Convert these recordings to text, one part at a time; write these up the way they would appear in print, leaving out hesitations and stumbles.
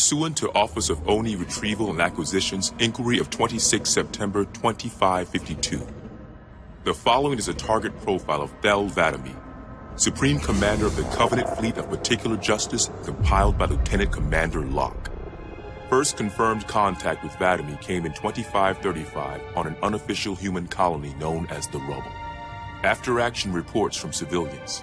Pursuant to Office of ONI Retrieval and Acquisitions Inquiry of 26 September 2552. The following is a target profile of Thel Vadami, Supreme Commander of the Covenant Fleet of Particular Justice, compiled by Lieutenant Commander Locke. First confirmed contact with Vadami came in 2535 on an unofficial human colony known as the Rubble. After-action reports from civilians,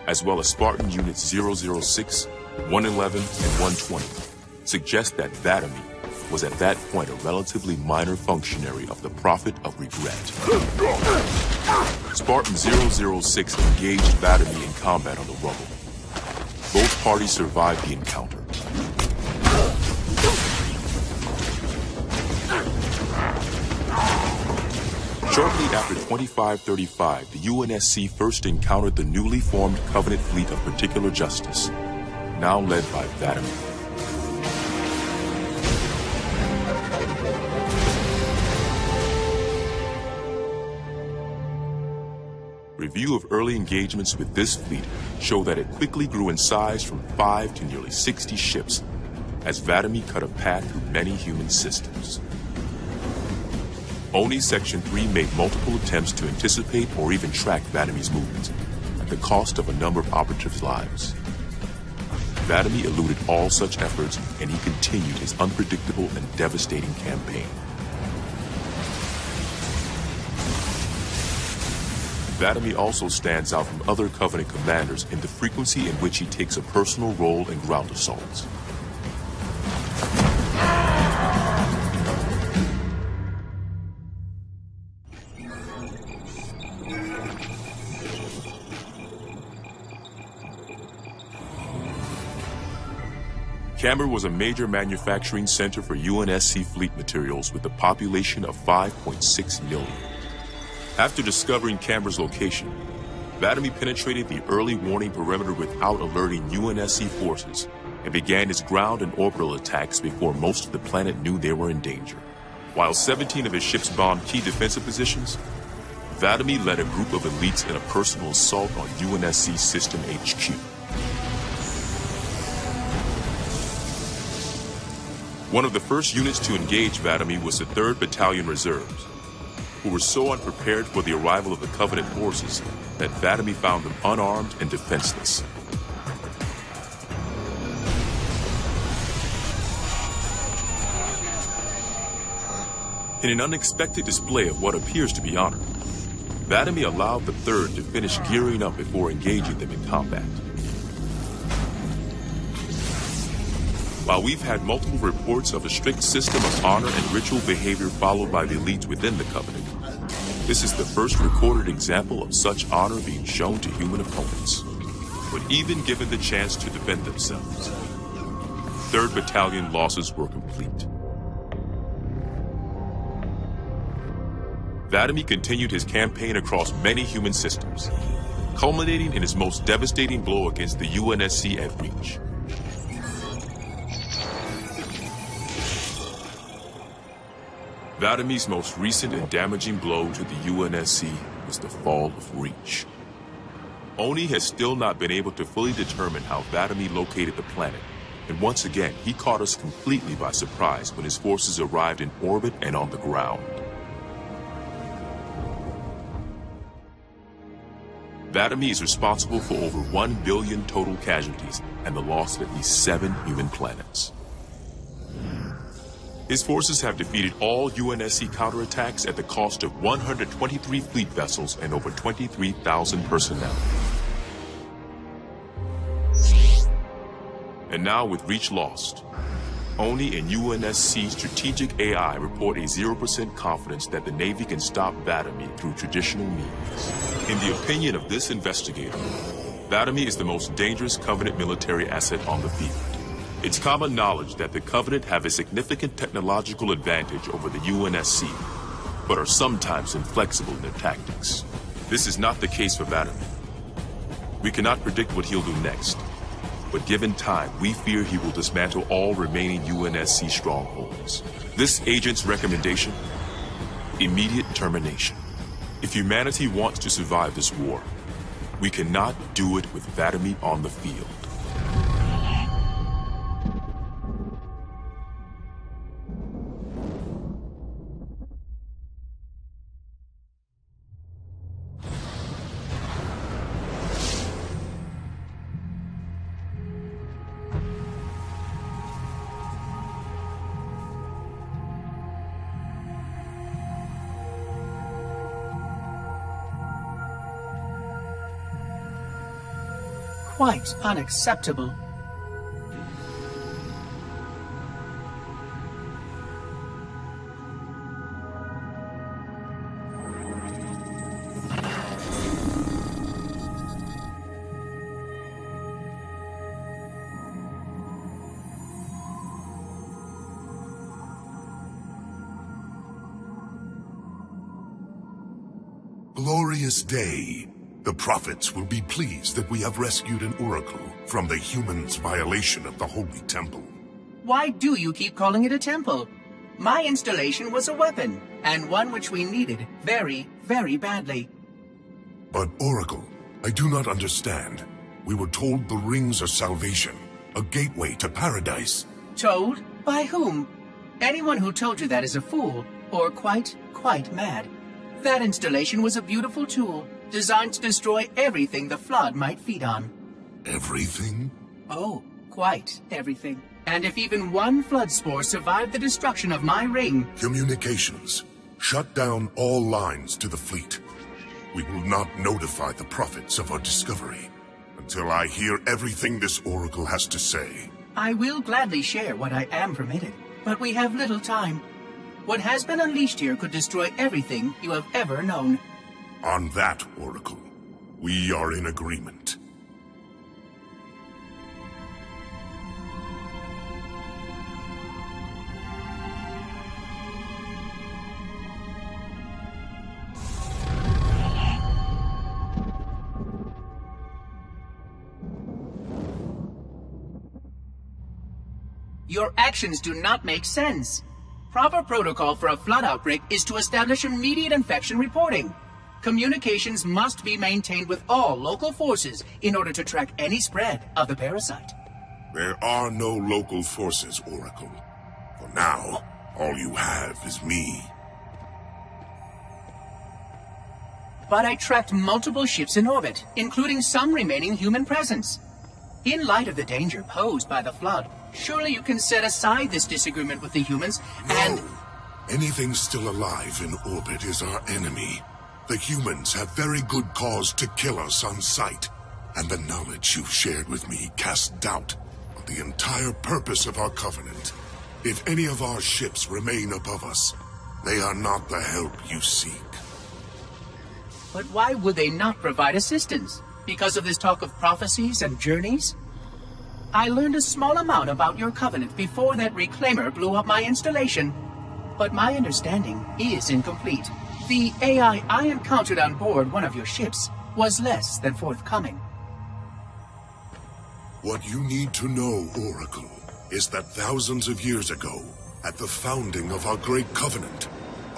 as well as Spartan Units 006, 111, and 120, suggest that Vadami was at that point a relatively minor functionary of the Prophet of Regret. Spartan 006 engaged Vadami in combat on the Rubble. Both parties survived the encounter. Shortly after 2535, the UNSC first encountered the newly formed Covenant Fleet of Particular Justice, now led by Vadami. Review of early engagements with this fleet show that it quickly grew in size from 5 to nearly 60 ships as Vadami cut a path through many human systems. ONI Section 3 made multiple attempts to anticipate or even track Vadami's movements at the cost of a number of operatives' lives. Vadami eluded all such efforts, and he continued his unpredictable and devastating campaign. Vadami also stands out from other Covenant commanders in the frequency in which he takes a personal role in ground assaults. Camber was a major manufacturing center for UNSC fleet materials with a population of 5.6 million. After discovering Camber's location, Vadami penetrated the early warning perimeter without alerting UNSC forces and began his ground and orbital attacks before most of the planet knew they were in danger. While 17 of his ships bombed key defensive positions, Vadami led a group of elites in a personal assault on UNSC System HQ. One of the first units to engage Vadami was the 3rd Battalion Reserves, who were so unprepared for the arrival of the Covenant forces that Vadami found them unarmed and defenseless. In an unexpected display of what appears to be honor, Vadami allowed the 3rd to finish gearing up before engaging them in combat. While we've had multiple reports of a strict system of honor and ritual behavior followed by the elites within the Covenant, this is the first recorded example of such honor being shown to human opponents. But even given the chance to defend themselves, 3rd Battalion losses were complete. Vadami continued his campaign across many human systems, culminating in his most devastating blow against the UNSC at Reach. Vadami's most recent and damaging blow to the UNSC was the fall of Reach. ONI has still not been able to fully determine how Vadami located the planet, and once again, he caught us completely by surprise when his forces arrived in orbit and on the ground. Vadami is responsible for over 1 billion total casualties and the loss of at least 7 human planets. His forces have defeated all UNSC counterattacks at the cost of 123 fleet vessels and over 23,000 personnel. And now with Reach lost, ONI and UNSC strategic AI report a 0% confidence that the Navy can stop Vadami through traditional means. In the opinion of this investigator, Vadami is the most dangerous Covenant military asset on the field. It's common knowledge that the Covenant have a significant technological advantage over the UNSC, but are sometimes inflexible in their tactics. This is not the case for Vadami. We cannot predict what he'll do next, but given time, we fear he will dismantle all remaining UNSC strongholds. This agent's recommendation? Immediate termination. If humanity wants to survive this war, we cannot do it with Vadami on the field. quite unacceptable. Glorious day. The prophets will be pleased that we have rescued an oracle from the humans' violation of the holy temple. Why do you keep calling it a temple? My installation was a weapon, and one which we needed very, very badly. But Oracle, I do not understand. We were told the rings are salvation, a gateway to paradise. Told? By whom? Anyone who told you that is a fool, or quite mad. That installation was a beautiful tool, designed to destroy everything the Flood might feed on. Everything? Oh, quite everything. And if even one Flood spore survived the destruction of my ring... Communications. Shut down all lines to the fleet. We will not notify the prophets of our discovery until I hear everything this oracle has to say. I will gladly share what I am permitted, but we have little time. What has been unleashed here could destroy everything you have ever known. On that, Oracle, we are in agreement. Your actions do not make sense. Proper protocol for a Flood outbreak is to establish immediate infection reporting. Communications must be maintained with all local forces in order to track any spread of the parasite. There are no local forces, Oracle. For now, all you have is me. But I tracked multiple ships in orbit, including some remaining human presence. In light of the danger posed by the Flood, surely you can set aside this disagreement with the humans and... No. Anything still alive in orbit is our enemy. The humans have very good cause to kill us on sight. And the knowledge you've shared with me casts doubt on the entire purpose of our covenant. If any of our ships remain above us, they are not the help you seek. But why would they not provide assistance? Because of this talk of prophecies and journeys? I learned a small amount about your covenant before that reclaimer blew up my installation. But my understanding is incomplete. The AI I encountered on board one of your ships was less than forthcoming. What you need to know, Oracle, is that thousands of years ago, at the founding of our great covenant,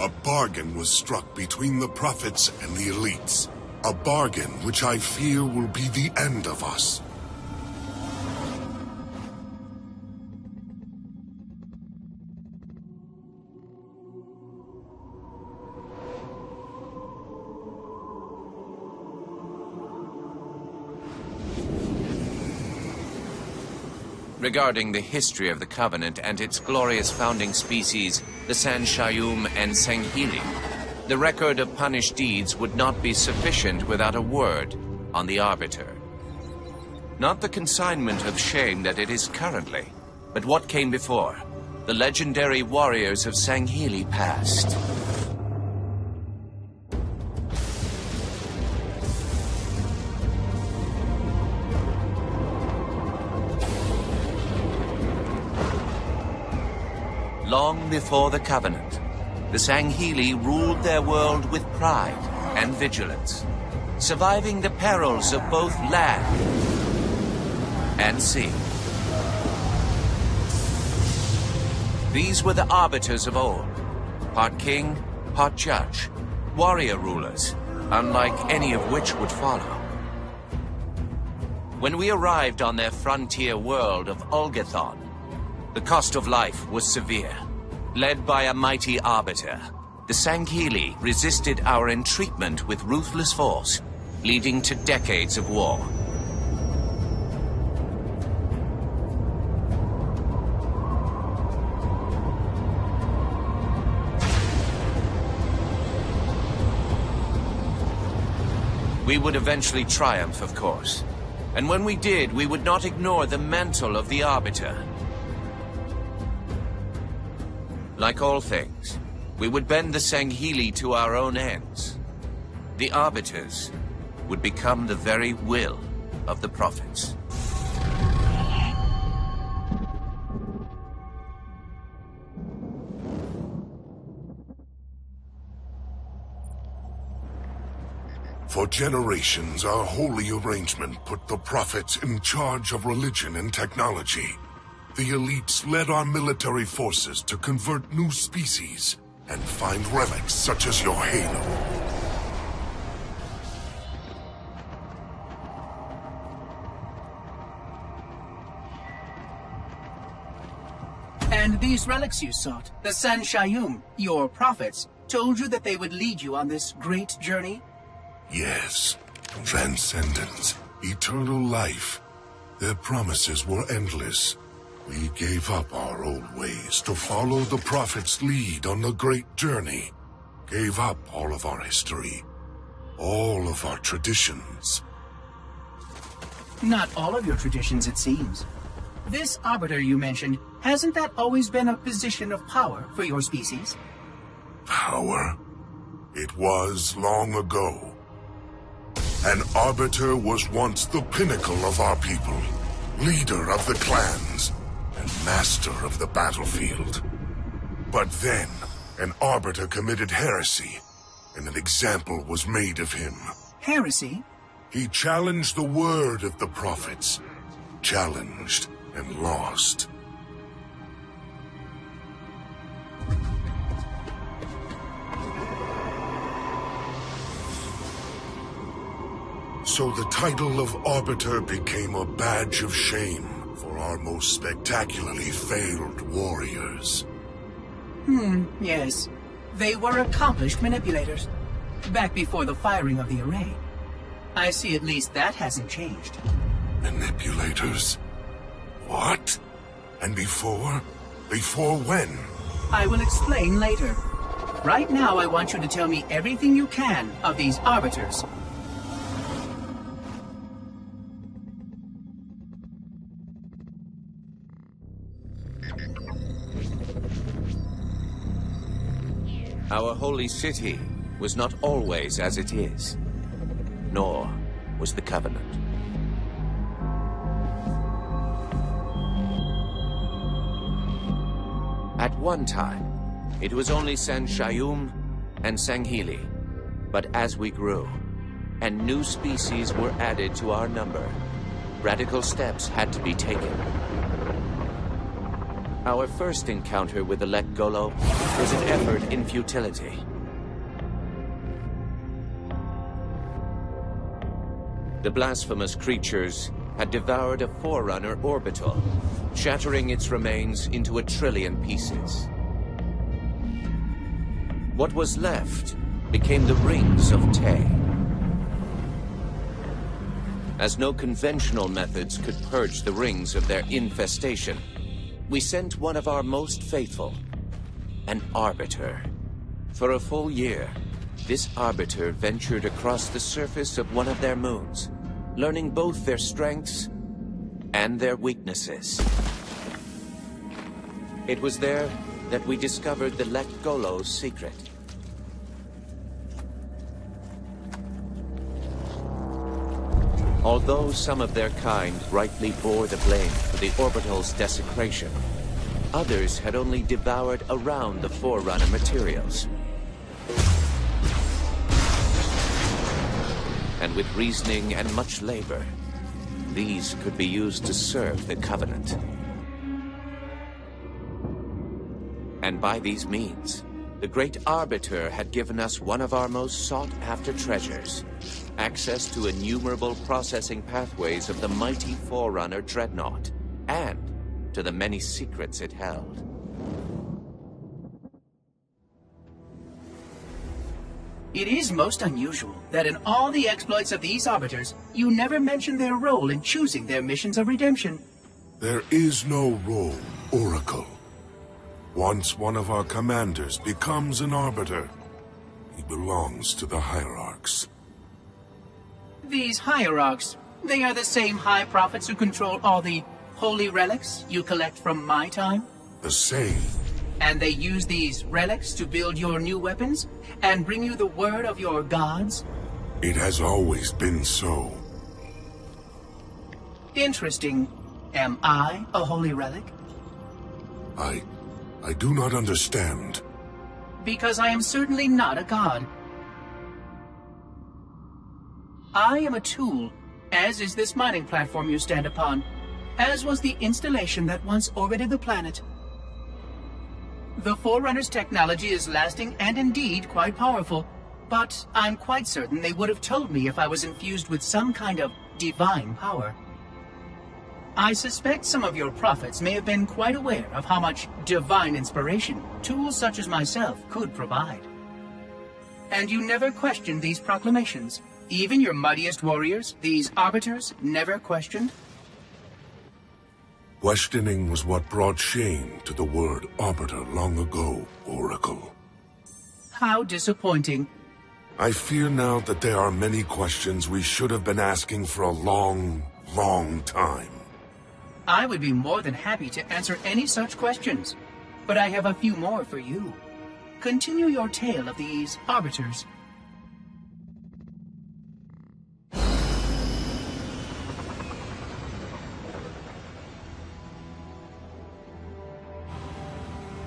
a bargain was struck between the prophets and the elites. A bargain which I fear will be the end of us. Regarding the history of the Covenant and its glorious founding species, the Sanshayum and Sanghili, the record of punished deeds would not be sufficient without a word on the Arbiter. Not the consignment of shame that it is currently, but what came before, the legendary warriors of Sanghili past. Long before the Covenant, the Sanghili ruled their world with pride and vigilance, surviving the perils of both land and sea. These were the arbiters of old, part king, part judge, warrior rulers, unlike any of which would follow. When we arrived on their frontier world of Ulgathon, the cost of life was severe. Led by a mighty Arbiter, the Sanghili resisted our entreatment with ruthless force, leading to decades of war. We would eventually triumph, of course, And when we did, we would not ignore the mantle of the Arbiter. Like all things, we would bend the Sanghili to our own ends. The Arbiters would become the very will of the Prophets. For generations, our holy arrangement put the Prophets in charge of religion and technology. The elites led our military forces to convert new species and find relics such as your halo. And these relics you sought, the San Shayum, your prophets, told you that they would lead you on this great journey? Yes. Transcendence, eternal life. Their promises were endless. We gave up our old ways to follow the Prophet's lead on the great journey. Gave up all of our history. All of our traditions. Not all of your traditions, it seems. This Arbiter you mentioned, hasn't that always been a position of power for your species? Power? It was long ago. An Arbiter was once the pinnacle of our people, leader of the clans, and master of the battlefield. But then, an Arbiter committed heresy, and an example was made of him. Heresy? He challenged the word of the Prophets. Challenged and lost. So the title of Arbiter became a badge of shame for our most spectacularly failed warriors. Yes. They were accomplished manipulators. Back before the firing of the array. I see at least that hasn't changed. Manipulators? What? And before? Before when? I will explain later. Right now, I want you to tell me everything you can of these Arbiters. Our holy city was not always as it is, nor was the Covenant. At one time, it was only San Shayum and Sanghili, but as we grew, and new species were added to our number, radical steps had to be taken. Our first encounter with the Lek Golo was an effort in futility. The blasphemous creatures had devoured a Forerunner orbital, shattering its remains into 1 trillion pieces. What was left became the Rings of Te. As no conventional methods could purge the rings of their infestation, we sent one of our most faithful, an Arbiter. For a full year, this Arbiter ventured across the surface of one of their moons, learning both their strengths and their weaknesses. It was there that we discovered the Lek Golo's secret. Although some of their kind rightly bore the blame for the orbital's desecration, others had only devoured around the Forerunner materials. And with reasoning and much labor, these could be used to serve the Covenant. And by these means, the great Arbiter had given us one of our most sought-after treasures, access to innumerable processing pathways of the mighty Forerunner Dreadnought, and to the many secrets it held. It is most unusual that in all the exploits of these Arbiters, you never mention their role in choosing their missions of redemption. There is no role, Oracle. Once one of our commanders becomes an Arbiter, he belongs to the Hierarchs. These Hierarchs, They are the same high prophets who control all the holy relics you collect from my time. The same? And they use these relics to build your new weapons and bring you the word of your gods? It has always been so. Interesting. Am I a holy relic? I do not understand. Because I am certainly not a god. I am a tool, as is this mining platform you stand upon, as was the installation that once orbited the planet. The Forerunner's technology is lasting and indeed quite powerful, but I'm quite certain they would have told me if I was infused with some kind of divine power. I suspect some of your prophets may have been quite aware of how much divine inspiration tools such as myself could provide. And you never questioned these proclamations. Even your mightiest warriors, these Arbiters, never questioned? Questioning was what brought shame to the word Arbiter long ago, Oracle. How disappointing. I fear now that there are many questions we should have been asking for a long, long time. I would be more than happy to answer any such questions, but I have a few more for you. Continue your tale of these Arbiters.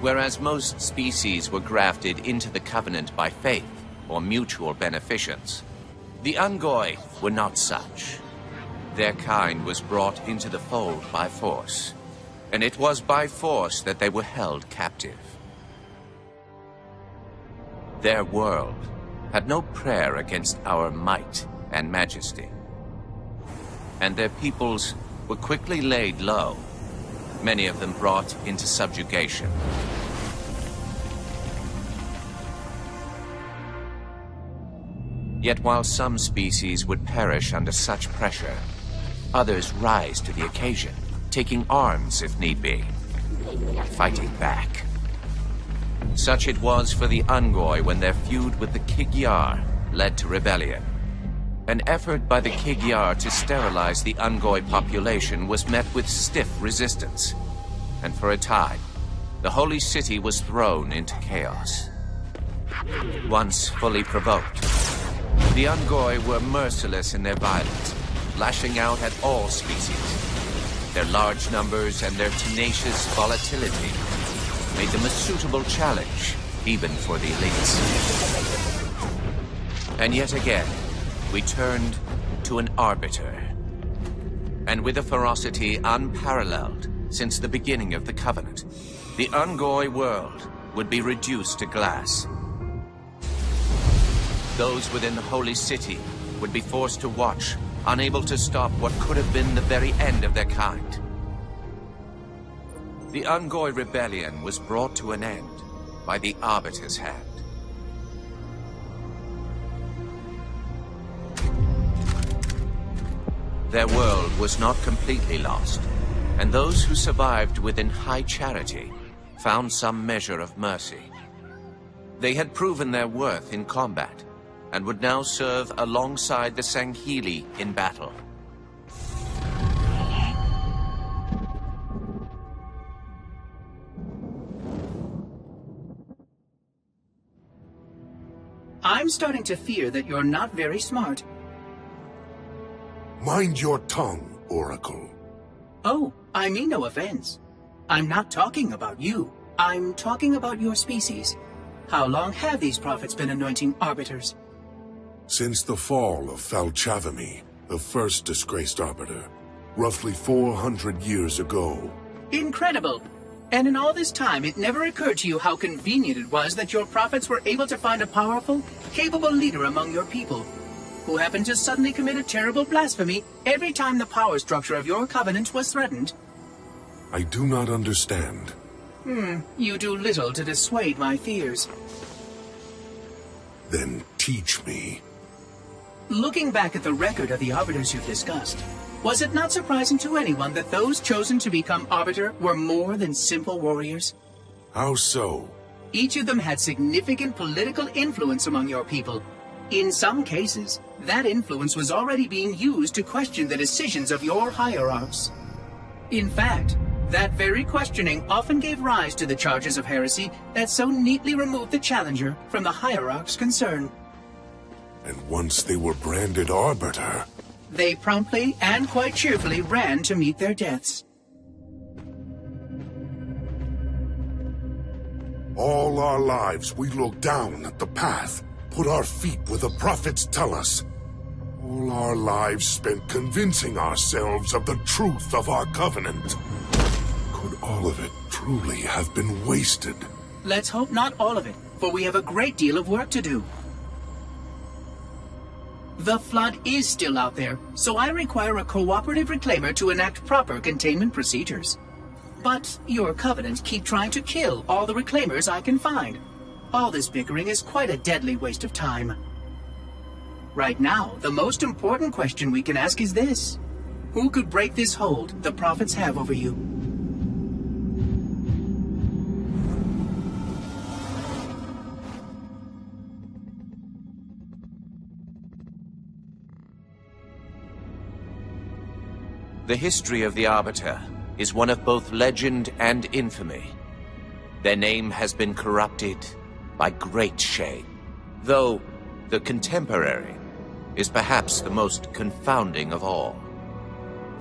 Whereas most species were grafted into the Covenant by faith or mutual beneficence, the Unggoy were not such. Their kind was brought into the fold by force, and it was by force that they were held captive. Their world had no prayer against our might and majesty, and their peoples were quickly laid low, many of them brought into subjugation. Yet while some species would perish under such pressure, others rise to the occasion, taking arms if need be, fighting back. Such it was for the Unggoy when their feud with the Kig-Yar led to rebellion. An effort by the Kig-Yar to sterilize the Unggoy population was met with stiff resistance, and for a time, the holy city was thrown into chaos. Once fully provoked, the Unggoy were merciless in their violence, lashing out at all species. Their large numbers and their tenacious volatility made them a suitable challenge, even for the elites. And yet again, we turned to an Arbiter. And with a ferocity unparalleled since the beginning of the Covenant, the Unggoy world would be reduced to glass. Those within the holy city would be forced to watch, unable to stop what could have been the very end of their kind. The Unggoy rebellion was brought to an end by the Arbiter's hand. Their world was not completely lost, and those who survived within high charity found some measure of mercy. They had proven their worth in combat, and would now serve alongside the Sanghili in battle. I'm starting to fear that you're not very smart. Mind your tongue, Oracle. Oh, I mean no offense. I'm not talking about you. I'm talking about your species. How long have these prophets been anointing Arbiters? Since the fall of Falchavami, the first disgraced Arbiter, roughly 400 years ago. Incredible! And in all this time, it never occurred to you how convenient it was that your prophets were able to find a powerful, capable leader among your people, who happened to suddenly commit a terrible blasphemy every time the power structure of your covenant was threatened. I do not understand. You do little to dissuade my fears. Then teach me. Looking back at the record of the Arbiters you've discussed, was it not surprising to anyone that those chosen to become Arbiter were more than simple warriors? How so? Each of them had significant political influence among your people. In some cases, that influence was already being used to question the decisions of your hierarchs. In fact, that very questioning often gave rise to the charges of heresy that so neatly removed the challenger from the hierarch's concern. And once they were branded Arbiter, they promptly and quite cheerfully ran to meet their deaths. all our lives we look down at the path, put our feet where the prophets tell us. All our lives spent convincing ourselves of the truth of our covenant. Could all of it truly have been wasted? Let's hope not all of it, for we have a great deal of work to do. The Flood is still out there, so I require a cooperative reclaimer to enact proper containment procedures. But your Covenant keep trying to kill all the reclaimers I can find. All this bickering is quite a deadly waste of time. Right now, the most important question we can ask is this. Who could break this hold the prophets have over you? The history of the Arbiter is one of both legend and infamy. Their name has been corrupted by great shame, though the contemporary is perhaps the most confounding of all.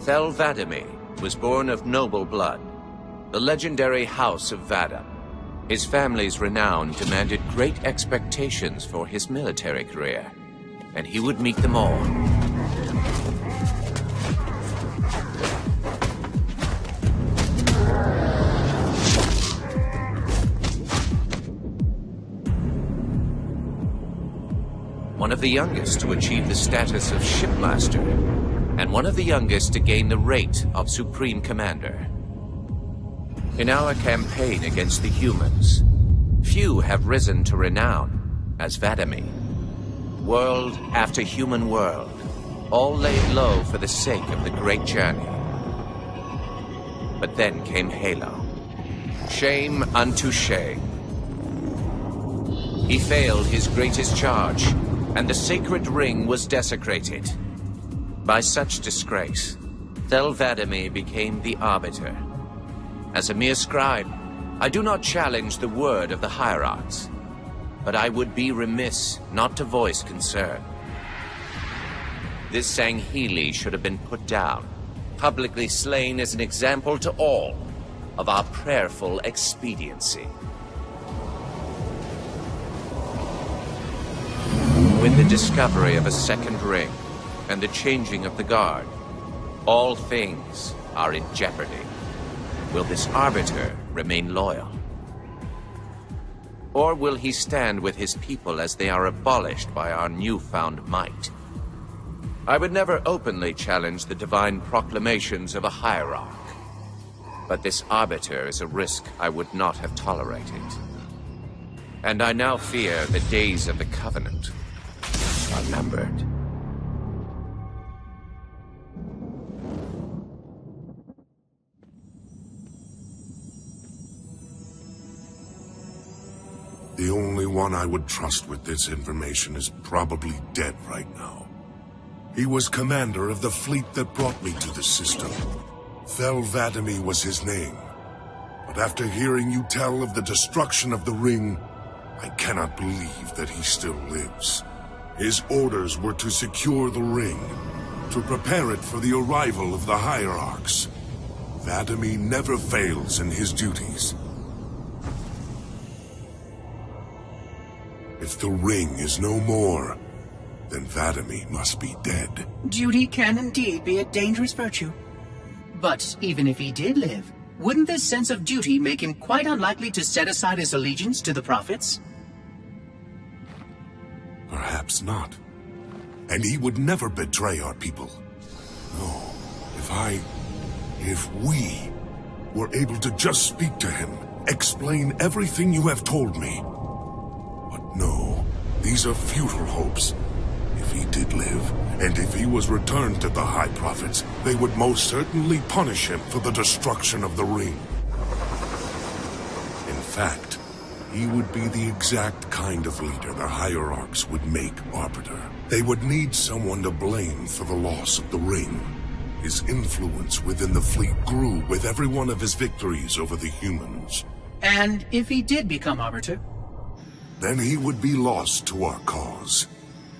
Thel 'Vadamee was born of noble blood, the legendary House of Vada. His family's renown demanded great expectations for his military career, and he would meet them all. One of the youngest to achieve the status of shipmaster, and one of the youngest to gain the rate of supreme commander. In our campaign against the humans, few have risen to renown as 'Vadamee. World after human world, all laid low for the sake of the great journey. But then came Halo. Shame unto shame. He failed his greatest charge, and the sacred ring was desecrated. By such disgrace, Thel 'Vadamee became the Arbiter. As a mere scribe, I do not challenge the word of the hierarchs, but I would be remiss not to voice concern. This Sangheili should have been put down, publicly slain as an example to all of our prayerful expediency. With the discovery of a second ring and the changing of the guard, all things are in jeopardy. Will this Arbiter remain loyal? Or will he stand with his people as they are abolished by our newfound might? I would never openly challenge the divine proclamations of a hierarch, but this Arbiter is a risk I would not have tolerated. And I now fear the days of the Covenant are numbered. The only one I would trust with this information is probably dead right now. He was commander of the fleet that brought me to the system. Thel 'Vadamee was his name. But after hearing you tell of the destruction of the ring, I cannot believe that he still lives. His orders were to secure the ring, to prepare it for the arrival of the hierarchs. 'Vadamee never fails in his duties. If the ring is no more, then 'Vadamee must be dead. Duty can indeed be a dangerous virtue. But even if he did live, wouldn't this sense of duty make him quite unlikely to set aside his allegiance to the prophets? Perhaps not. And he would never betray our people. No, if we were able to just speak to him, explain everything you have told me. But no, these are futile hopes. If he did live, and if he was returned to the High Prophets, they would most certainly punish him for the destruction of the ring. In fact, He would be the exact kind of leader the hierarchs would make Arbiter. They would need someone to blame for the loss of the ring. His influence within the fleet grew with every one of his victories over the humans. And if he did become Arbiter? Then he would be lost to our cause.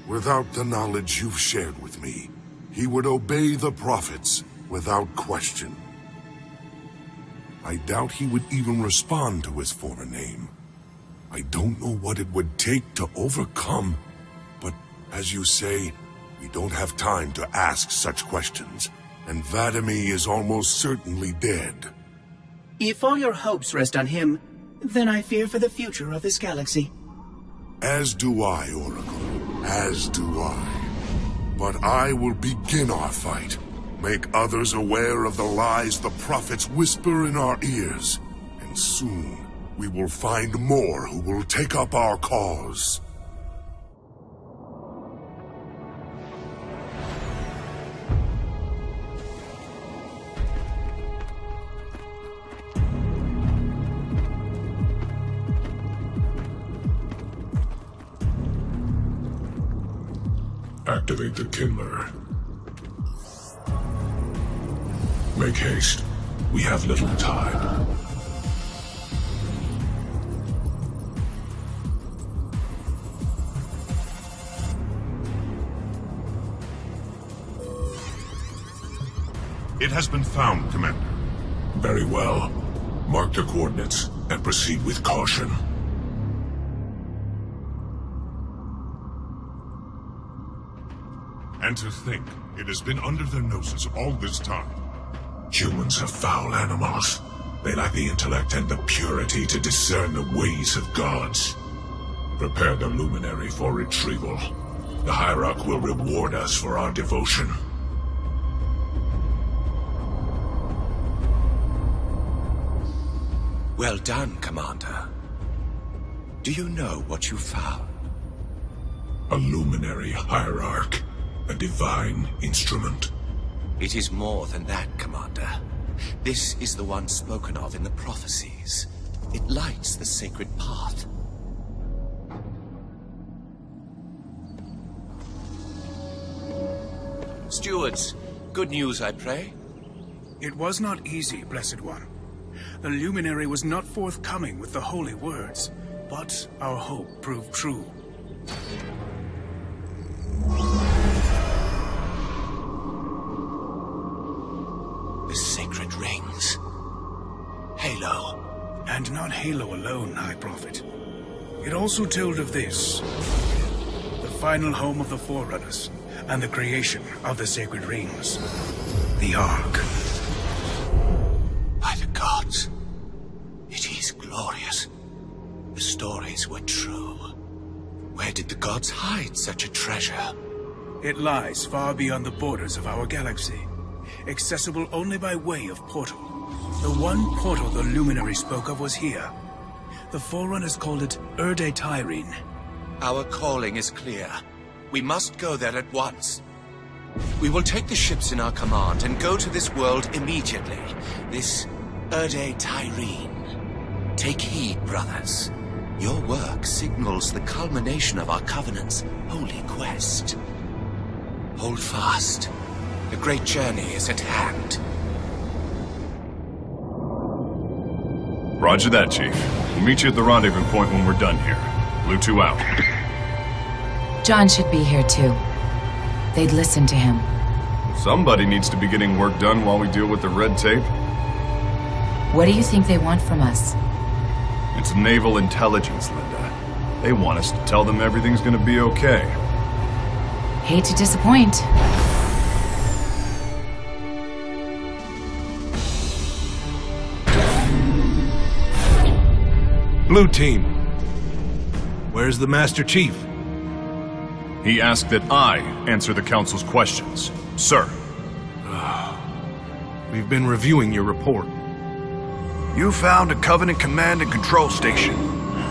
Without the knowledge you've shared with me, he would obey the prophets without question. I doubt he would even respond to his former name. I don't know what it would take to overcome, but as you say, we don't have time to ask such questions, and Vadami is almost certainly dead. If all your hopes rest on him, then I fear for the future of this galaxy. As do I, Oracle. As do I. But I will begin our fight. Make others aware of the lies the prophets whisper in our ears. And soon, we will find more who will take up our cause. Activate the Kindler. Make haste. We have little time. It has been found, Commander. Very well. Mark the coordinates and proceed with caution. And to think, it has been under their noses all this time. Humans are foul animals. They lack the intellect and the purity to discern the ways of gods. Prepare the luminary for retrieval. The Hierarch will reward us for our devotion. Well done, Commander. Do you know what you found? A luminary Hierarch. A divine instrument. It is more than that, Commander. This is the one spoken of in the prophecies. It lights the sacred path. Stewards, good news, I pray? It was not easy, Blessed One. The luminary was not forthcoming with the holy words, but our hope proved true. The sacred rings. Halo. And not Halo alone, High Prophet. It also told of this. The final home of the Forerunners, and the creation of the sacred rings. The Ark. By the gods. It is glorious. The stories were true. Where did the gods hide such a treasure? It lies far beyond the borders of our galaxy. Accessible only by way of portal. The one portal the Luminary spoke of was here. The Forerunners called it Erde Tyrene. Our calling is clear. We must go there at once. We will take the ships in our command and go to this world immediately. This Erde Tyrene. Take heed, brothers. Your work signals the culmination of our Covenant's holy quest. Hold fast. The great journey is at hand. Roger that, Chief. We'll meet you at the rendezvous point when we're done here. Blue 2 out. John should be here too. They'd listen to him. Somebody needs to be getting work done while we deal with the red tape. What do you think they want from us? It's naval intelligence, Linda. They want us to tell them everything's gonna be okay. Hate to disappoint. Blue Team. Where's the Master Chief? He asked that I answer the Council's questions, sir. We've been reviewing your report. You found a Covenant command and control station.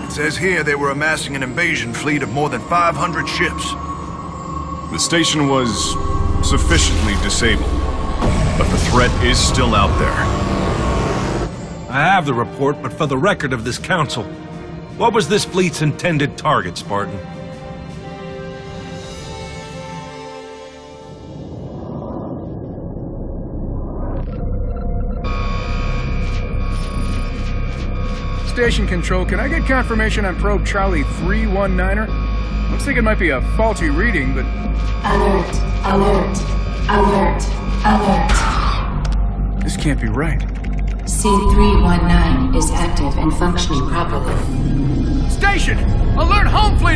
It says here they were amassing an invasion fleet of more than 500 ships. The station was sufficiently disabled, but the threat is still out there. I have the report, but for the record of this council, What was this fleet's intended target, Spartan? Station Control, can I get confirmation on probe Charlie 319er? Looks like it might be a faulty reading, but... Alert, alert, alert, alert. This can't be right. C319 is active and functioning properly. Station! Alert home flight!